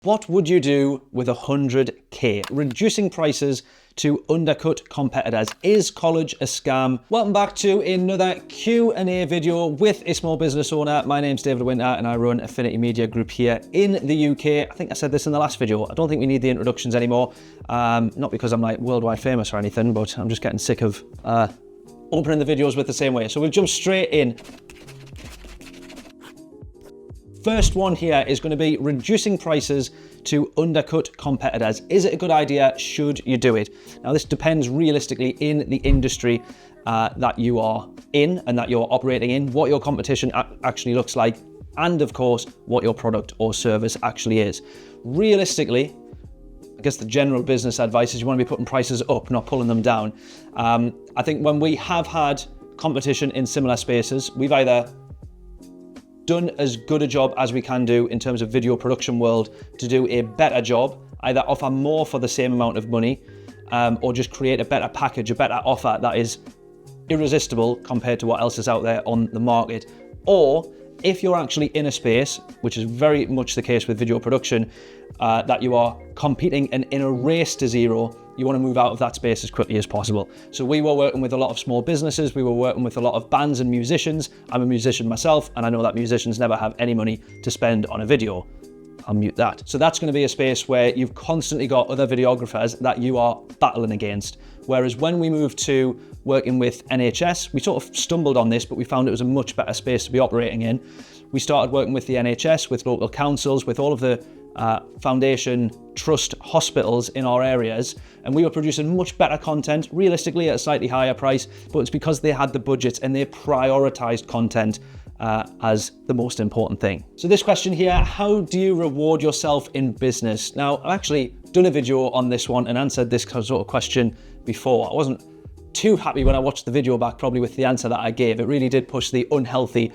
What would you do with 100K? Reducing prices to undercut competitors. Is college a scam? Welcome back to another Q&A video with a small business owner. My name's David Winter and I run Affinity Media Group here in the UK. I think I said this in the last video. I don't think we need the introductions anymore. Not because I'm like worldwide famous or anything, but I'm just getting sick of opening the videos with the same way. So we'll jump straight in. First one here is going to be reducing prices to undercut competitors. Is it a good idea? Should you do it? Now, this depends realistically in the industry that you are in and that you're operating in, what your competition actually looks like, and of course, what your product or service actually is. Realistically, I guess the general business advice is you want to be putting prices up, not pulling them down. I think when we have had competition in similar spaces, we've either done as good a job as we can do in terms of video production world to do a better job, either offer more for the same amount of money, or just create a better package, a better offer that is irresistible compared to what else is out there on the market. Or if you're actually in a space, which is very much the case with video production, that you are competing and in a race to zero, you want to move out of that space as quickly as possible. So we were working with a lot of small businesses, we were working with a lot of bands and musicians. I'm a musician myself, and I know that musicians never have any money to spend on a video. I'll mute that. So that's going to be a space where you've constantly got other videographers that you are battling against. Whereas when we moved to working with NHS, we sort of stumbled on this, but we found it was a much better space to be operating in. We started working with the NHS, with local councils, with all of the foundation trust hospitals in our areas, and we were producing much better content, realistically at a slightly higher price, but it's because they had the budgets and they prioritized content as the most important thing. So this question here, how do you reward yourself in business? Now, I've actually done a video on this one and answered this sort of question before. I wasn't too happy when I watched the video back, probably with the answer that I gave. It really did push the unhealthy,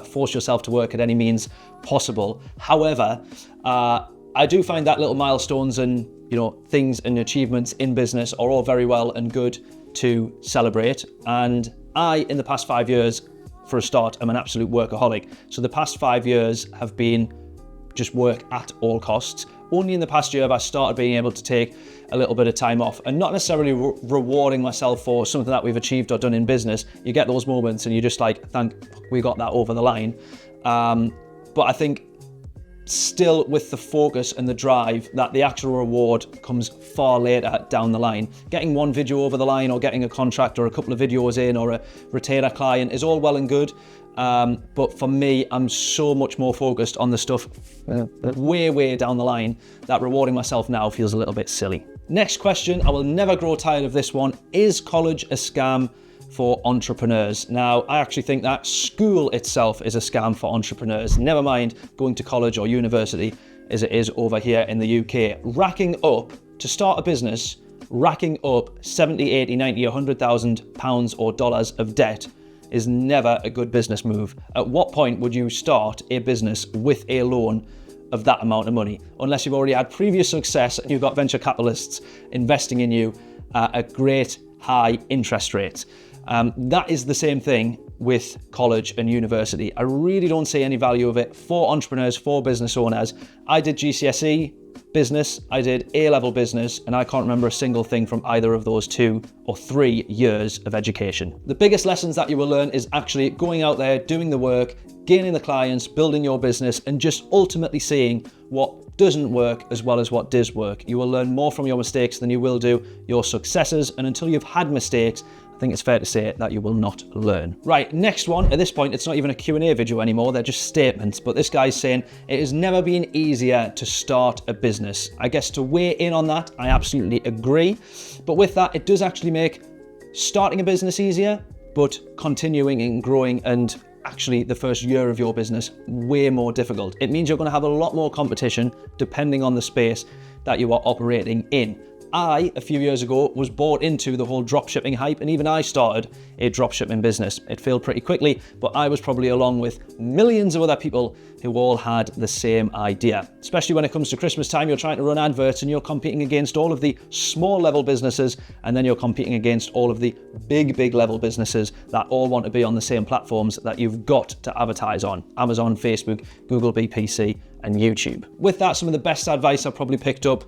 force yourself to work at any means possible. However, I do find that little milestones and things and achievements in business are all very well and good to celebrate. And I, in the past 5 years, for a start, I'm an absolute workaholic. So the past 5 years have been just work at all costs. Only in the past year have I started being able to take a little bit of time off, and not necessarily rewarding myself for something that we've achieved or done in business. You get those moments and you're just like, thank we got that over the line. But I think still with the focus and the drive that the actual reward comes far later down the line. Getting one video over the line or getting a contract or a couple of videos in or a retainer client is all well and good. But for me, I'm so much more focused on the stuff way down the line that rewarding myself now feels a little bit silly. Next question, I will never grow tired of this one. Is college a scam for entrepreneurs? Now, I actually think that school itself is a scam for entrepreneurs. Never mind going to college or university as it is over here in the UK. Racking up, to start a business, racking up 70, 80, 90, 100,000 pounds or dollars of debt is never a good business move. At what point would you start a business with a loan of that amount of money? Unless you've already had previous success and you've got venture capitalists investing in you at great high interest rates. That is the same thing with college and university. I really don't see any value of it for entrepreneurs, for business owners. I did GCSE business, I did A-level business, and I can't remember a single thing from either of those 2 or 3 years of education. The biggest lessons that you will learn is actually going out there, doing the work, gaining the clients, building your business, and just ultimately seeing what doesn't work as well as what does work. You will learn more from your mistakes than you will do your successes, and until you've had mistakes, I think it's fair to say that you will not learn. Right, next one. At this point, it's not even a Q&A video anymore. They're just statements. But this guy's saying, it has never been easier to start a business. I guess to weigh in on that, I absolutely agree. But with that, it does actually make starting a business easier, but continuing and growing and actually the first year of your business way more difficult. It means you're going to have a lot more competition depending on the space that you are operating in. I, a few years ago, was bought into the whole dropshipping hype, and even I started a dropshipping business. It failed pretty quickly, but I was probably along with millions of other people who all had the same idea. Especially when it comes to Christmas time, you're trying to run adverts and you're competing against all of the small level businesses, and then you're competing against all of the big level businesses that all want to be on the same platforms that you've got to advertise on. Amazon, Facebook, Google BPC, and YouTube. With that, some of the best advice I've probably picked up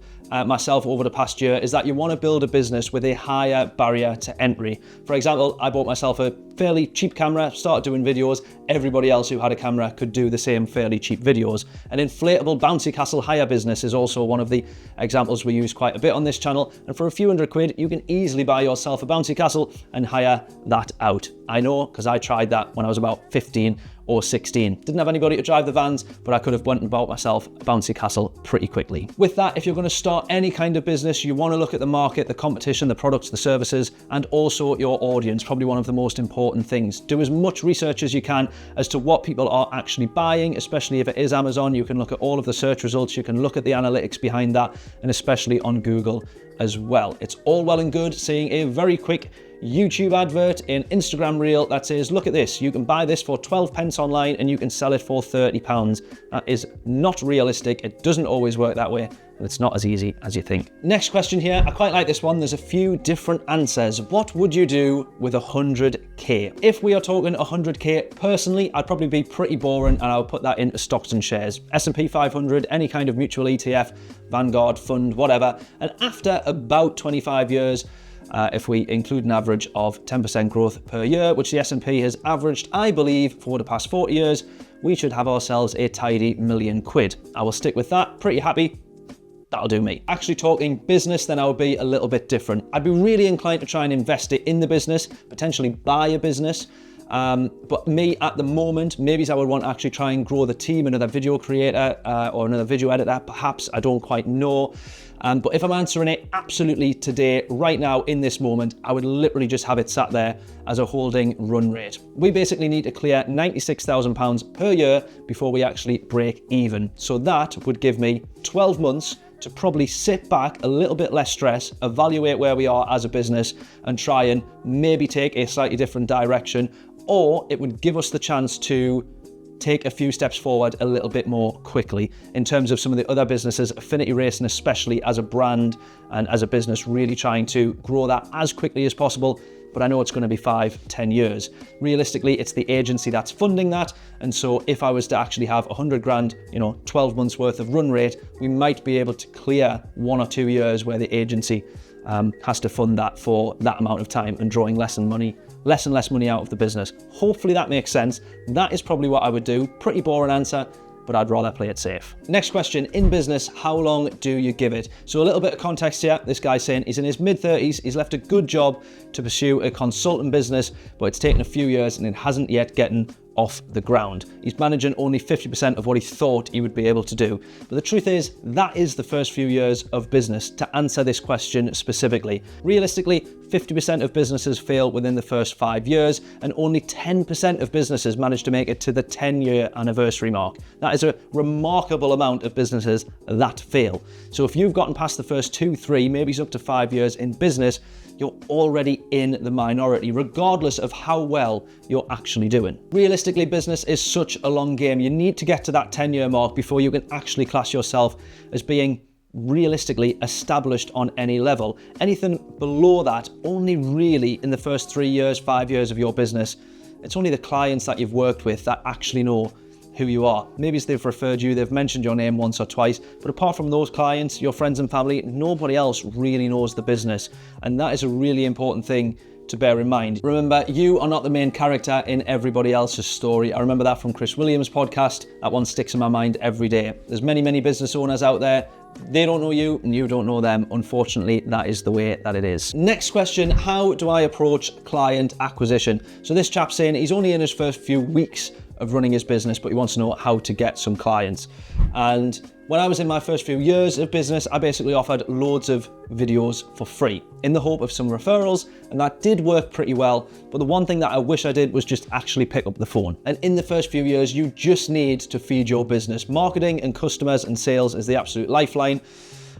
myself over the past year is that you want to build a business with a higher barrier to entry. For example, I bought myself a fairly cheap camera, started doing videos. Everybody else who had a camera could do the same fairly cheap videos. An inflatable bouncy castle hire business is also one of the examples we use quite a bit on this channel. And for a few £100, you can easily buy yourself a bouncy castle and hire that out. I know, because I tried that when I was about 15 or 16. Didn't have anybody to drive the vans, but I could have went and bought myself a bouncy castle pretty quickly. With that, if you're going to start any kind of business, you want to look at the market, the competition, the products, the services, and also your audience. Probably one of the most important things. Do as much research as you can as to what people are actually buying, especially if it is Amazon. You can look at all of the search results, you can look at the analytics behind that, and especially on Google as well. It's all well and good seeing a very quick YouTube advert in Instagram reel that says, look at this, you can buy this for 12 pence online and you can sell it for £30. That is not realistic. It doesn't always work that way, and it's not as easy as you think. Next question here, I quite like this one. There's a few different answers. What would you do with 100K? If we are talking 100K, personally, I'd probably be pretty boring and I would put that into stocks and shares. S&P 500, any kind of mutual ETF, Vanguard, fund, whatever. And after about 25 years, if we include an average of 10% growth per year, which the S&P has averaged, I believe, for the past 40 years, we should have ourselves a tidy £1,000,000. I will stick with that. Pretty happy. That'll do me. Actually talking business, then I would be a little bit different. I'd be really inclined to try and invest it in the business, potentially buy a business. But me at the moment, maybe I would want to actually try and grow the team, another video creator or another video editor, perhaps. I don't quite know. But if I'm answering it absolutely today, right now, in this moment, I would literally just have it sat there as a holding run rate. We basically need to clear £96,000 per year before we actually break even. So that would give me 12 months to probably sit back, a little bit less stress, evaluate where we are as a business and try and maybe take a slightly different direction, or it would give us the chance to take a few steps forward a little bit more quickly in terms of some of the other businesses, Affinity Racing, especially as a brand and as a business, really trying to grow that as quickly as possible. But I know it's going to be 5-10 years. Realistically, it's the agency that's funding that. And so if I was to actually have 100 grand, 12 months worth of run rate, we might be able to clear 1 or 2 years where the agency has to fund that for that amount of time and drawing less and less money out of the business. Hopefully that makes sense. That is probably what I would do. Pretty boring answer, but I'd rather play it safe. Next question, in business, how long do you give it? So a little bit of context here. This guy's saying he's in his mid-30s. He's left a good job to pursue a consulting business, but it's taken a few years and it hasn't yet gotten off the ground. He's managing only 50% of what he thought he would be able to do. But the truth is, that is the first few years of business. To answer this question specifically, realistically, 50% of businesses fail within the first 5 years, and only 10% of businesses manage to make it to the 10-year anniversary mark. That is a remarkable amount of businesses that fail. So if you've gotten past the first 2, 3, maybe it's up to 5 years in business, you're already in the minority, regardless of how well you're actually doing. Realistically, business is such a long game. You need to get to that 10-year mark before you can actually class yourself as being realistically established on any level. Anything below that, only really in the first 3 years, 5 years of your business, it's only the clients that you've worked with that actually know who you are. Maybe they've referred you, they've mentioned your name once or twice, but apart from those clients, your friends and family, nobody else really knows the business. And that is a really important thing to bear in mind. Remember, you are not the main character in everybody else's story. I remember that from Chris Williams' podcast. That one sticks in my mind every day. There's many business owners out there. They don't know you and you don't know them. Unfortunately, that is the way that it is. Next question, how do I approach client acquisition? So this chap's saying he's only in his first few weeks of running his business, but he wants to know how to get some clients. And when I was in my first few years of business, I basically offered loads of videos for free in the hope of some referrals, and that did work pretty well. But the one thing that I wish I did was just actually pick up the phone. And in the first few years, you just need to feed your business. Marketing and customers and sales is the absolute lifeline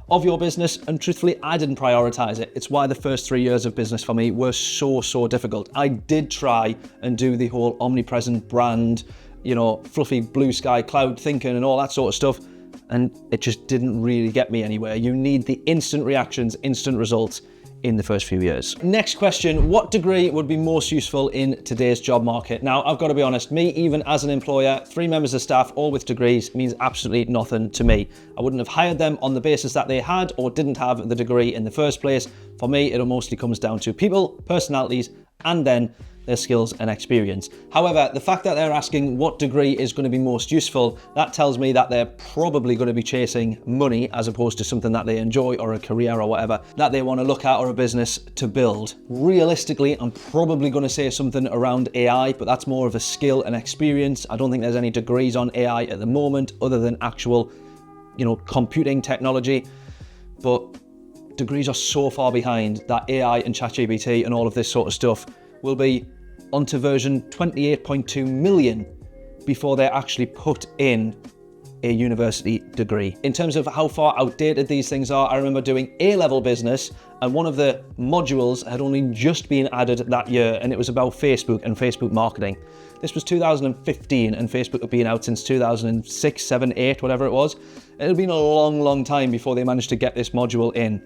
of your business, and truthfully, I didn't prioritize it. It's why the first 3 years of business for me were so difficult. I did try and do the whole omnipresent brand, fluffy blue sky cloud thinking and all that sort of stuff, and it just didn't really get me anywhere. You need the instant reactions, instant results in the first few years. Next question, what degree would be most useful in today's job market? Now, I've got to be honest, me, even as an employer, 3 members of staff, all with degrees, means absolutely nothing to me. I wouldn't have hired them on the basis that they had or didn't have the degree in the first place. For me, it mostly comes down to people, personalities, and then their skills and experience. However, the fact that they're asking what degree is going to be most useful, that tells me that they're probably going to be chasing money as opposed to something that they enjoy or a career or whatever that they want to look at or a business to build. Realistically, I'm probably going to say something around AI, but that's more of a skill and experience. I don't think there's any degrees on AI at the moment other than actual, computing technology. But degrees are so far behind that AI and ChatGPT and all of this sort of stuff will be onto version 28.2 million before they're actually put in a university degree. In terms of how far outdated these things are, I remember doing A-level business and one of the modules had only just been added that year and it was about Facebook and Facebook marketing. This was 2015 and Facebook had been out since 2006, 7, 8, whatever it was. It had been a long, long time before they managed to get this module in.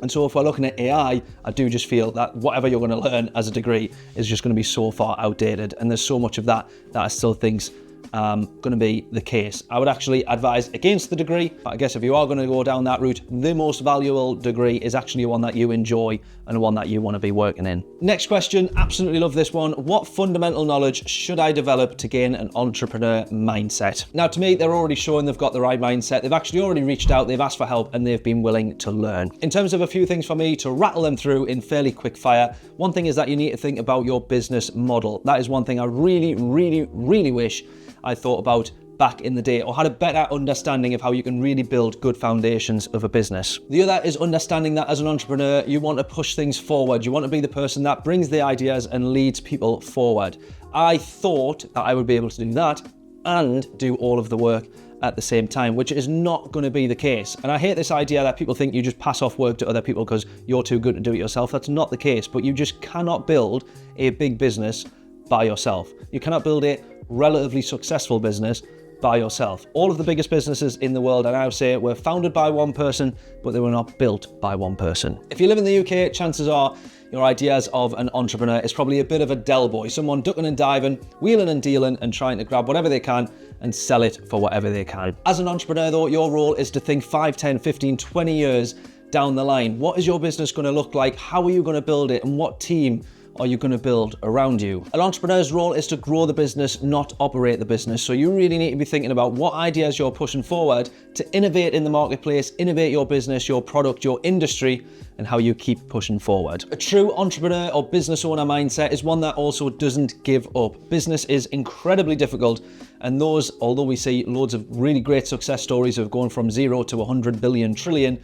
And so if we're looking at AI, I do just feel that whatever you're going to learn as a degree is just going to be so far outdated. And there's so much of that I still think's going to be the case. I would actually advise against the degree, but I guess if you are going to go down that route, the most valuable degree is actually one that you enjoy and one that you want to be working in. Next question, absolutely love this one. What fundamental knowledge should I develop to gain an entrepreneur mindset? Now, to me, they're already showing they've got the right mindset. They've actually already reached out, they've asked for help, and they've been willing to learn. In terms of a few things for me to rattle them through in fairly quick fire, one thing is that you need to think about your business model. That is one thing I really, really, really wish I thought about back in the day, or had a better understanding of how you can really build good foundations of a business. The other is understanding that as an entrepreneur, you want to push things forward. You want to be the person that brings the ideas and leads people forward. I thought that I would be able to do that and do all of the work at the same time, which is not going to be the case. And I hate this idea that people think you just pass off work to other people because you're too good to do it yourself. That's not the case, but you just cannot build a big business by yourself. You cannot build a relatively successful business by yourself. All of the biggest businesses in the world, and I would say, were founded by one person, but they were not built by one person. If you live in the UK, chances are your ideas of an entrepreneur is probably a bit of a Del boy, someone ducking and diving, wheeling and dealing and trying to grab whatever they can and sell it for whatever they can. As an entrepreneur though, your role is to think 5, 10, 15, 20 years down the line. What is your business going to look like? How are you going to build it? And what team are you going to build around you? An entrepreneur's role is to grow the business, not operate the business. So you really need to be thinking about what ideas you're pushing forward to innovate in the marketplace, innovate your business, your product, your industry, and how you keep pushing forward. A true entrepreneur or business owner mindset is one that also doesn't give up. Business is incredibly difficult, and those, although we see loads of really great success stories of going from 0 to 100 billion trillion,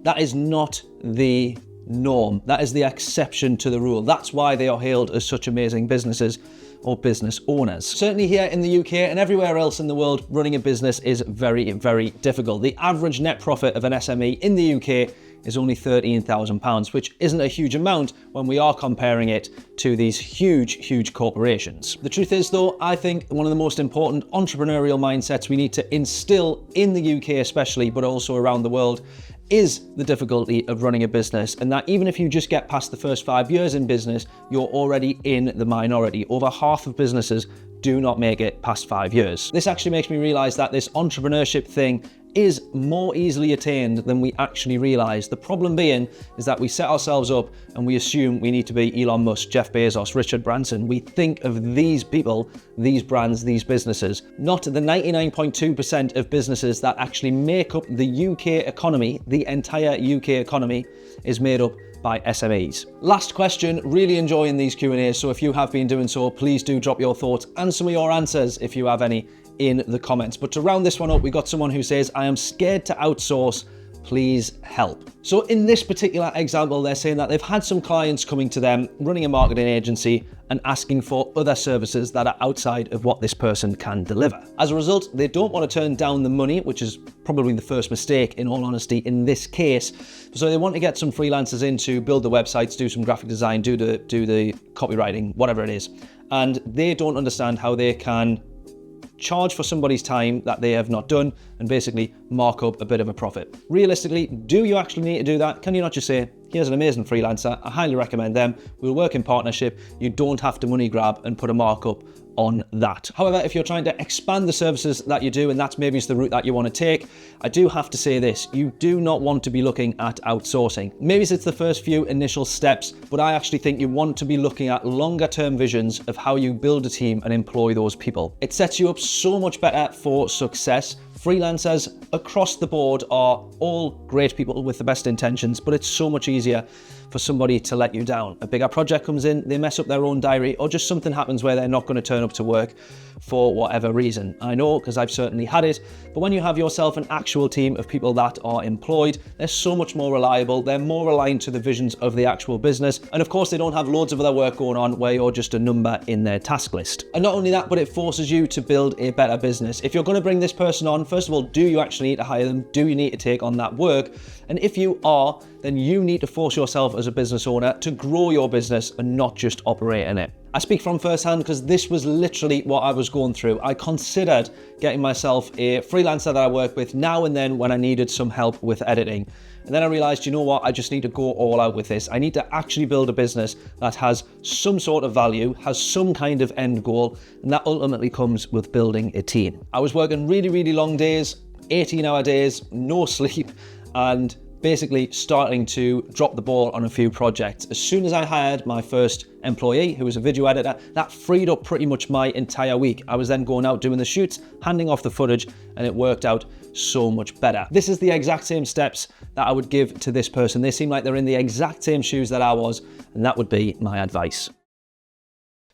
that is not the norm. That is the exception to the rule. That's why they are hailed as such amazing businesses or business owners. Certainly here in the UK and everywhere else in the world, running a business is very, very difficult. The average net profit of an SME in the UK is only £13,000, which isn't a huge amount when we are comparing it to these huge corporations. The truth is though, I think one of the most important entrepreneurial mindsets we need to instill in the UK especially, but also around the world, is the difficulty of running a business, and that even if you just get past the first 5 years in business, you're already in the minority. Over half of businesses do not make it past 5 years. This actually makes me realize that this entrepreneurship thing is more easily attained than we actually realize. The problem being is that we set ourselves up and we assume we need to be Elon Musk, Jeff Bezos, Richard Branson. We think of these people, these brands, these businesses, not the 99.2% of businesses that actually make up the UK economy. The entire UK economy is made up by SMEs. Last question, really enjoying these Q&As, so if you have been doing so, please do drop your thoughts and some of your answers if you have any in the comments. But to round this one up, we got someone who says, I am scared to outsource, please help. So in this particular example, they're saying that they've had some clients coming to them running a marketing agency and asking for other services that are outside of what this person can deliver. As a result, they don't want to turn down the money, which is probably the first mistake in all honesty in this case. So they want to get some freelancers in to build the websites, do some graphic design, do the copywriting, whatever it is. And they don't understand how they can charge for somebody's time that they have not done and basically mark up a bit of a profit. Realistically, do you actually need to do that? Can you not just say, here's an amazing freelancer, I highly recommend them, we'll work in partnership, you don't have to money grab and put a markup on that. However, if you're trying to expand the services that you do, and that's maybe the route that you want to take, I do have to say this, you do not want to be looking at outsourcing. Maybe it's the first few initial steps, but I actually think you want to be looking at longer term visions of how you build a team and employ those people. It sets you up so much better for success. Freelancers across the board are all great people with the best intentions, but it's so much easier for somebody to let you down. A bigger project comes in, they mess up their own diary, or just something happens where they're not going to turn up to work for whatever reason. I know, because I've certainly had it, but when you have yourself an actual team of people that are employed, they're so much more reliable, they're more aligned to the visions of the actual business, and of course they don't have loads of other work going on where you're just a number in their task list. And not only that, but it forces you to build a better business. If you're going to bring this person on, first of all, do you actually need to hire them? Do you need to take on that work? And if you are, then you need to force yourself as a business owner to grow your business and not just operate in it. I speak from firsthand because this was literally what I was going through. I considered getting myself a freelancer that I work with now and then when I needed some help with editing. And then I realized, you know what, I just need to go all out with this. I need to actually build a business that has some sort of value, has some kind of end goal, and that ultimately comes with building a team. I was working really, really long days, 18-hour days, no sleep, and basically starting to drop the ball on a few projects. As soon as I hired my first employee, who was a video editor, that freed up pretty much my entire week. I was then going out doing the shoots, handing off the footage, and it worked out so much better. This is the exact same steps that I would give to this person. They seem like they're in the exact same shoes that I was, and that would be my advice.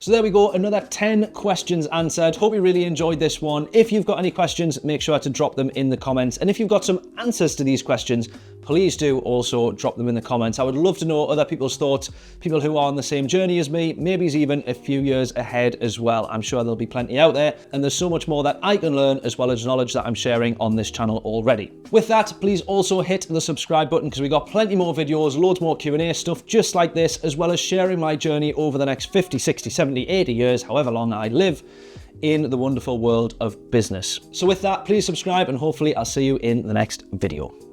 So there we go, another 10 questions answered. Hope you really enjoyed this one. If you've got any questions, make sure to drop them in the comments. And if you've got some answers to these questions, please do also drop them in the comments. I would love to know other people's thoughts, people who are on the same journey as me, maybe even a few years ahead as well. I'm sure there'll be plenty out there, and there's so much more that I can learn as well as knowledge that I'm sharing on this channel already. With that, please also hit the subscribe button because we got plenty more videos, loads more Q&A stuff just like this, as well as sharing my journey over the next 50, 60, 70, 80 years, however long I live, in the wonderful world of business. So with that, please subscribe and hopefully I'll see you in the next video.